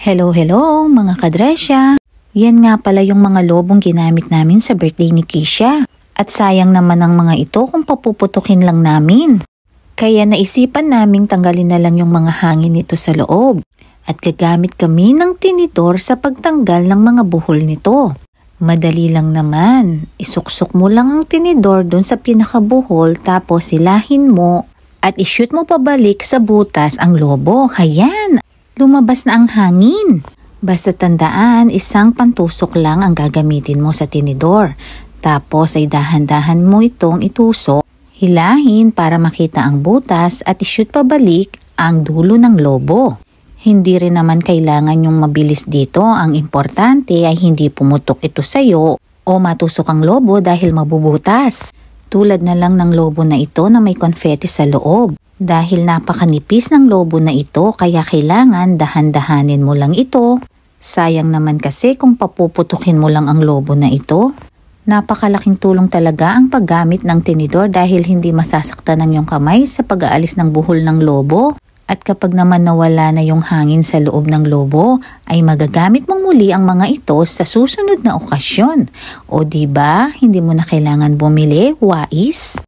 Hello mga kadresya! Yan nga pala yung mga lobong ginamit namin sa birthday ni Kisha. At sayang naman ang mga ito kung papuputukin lang namin. Kaya naisipan naming tanggalin na lang yung mga hangin nito sa loob. At gagamit kami ng tinidor sa pagtanggal ng mga buhol nito. Madali lang naman. Isuksok mo lang ang tinidor doon sa pinakabuhol tapos silahin mo at ishoot mo pabalik sa butas ang lobo. Hayan! Lumabas na ang hangin. Basta tandaan, isang pantusok lang ang gagamitin mo sa tinidor. Tapos ay dahan-dahan mo itong itusok, hilahin para makita ang butas at ishoot pabalik ang dulo ng lobo. Hindi rin naman kailangan yung mabilis dito. Ang importante ay hindi pumutok ito sa'yo o matusok ang lobo dahil mabubutas. Tulad na lang ng lobo na ito na may confetti sa loob. Dahil napakanipis ng lobo na ito kaya kailangan dahan-dahanin mo lang ito. Sayang naman kasi kung papuputukin mo lang ang lobo na ito. Napakalaking tulong talaga ang paggamit ng tinidor dahil hindi masasaktan ng iyong kamay sa pag-aalis ng buhol ng lobo. At kapag naman nawala na yung hangin sa loob ng lobo, ay magagamit mong muli ang mga ito sa susunod na okasyon. O diba, hindi mo na kailangan bumili, wais?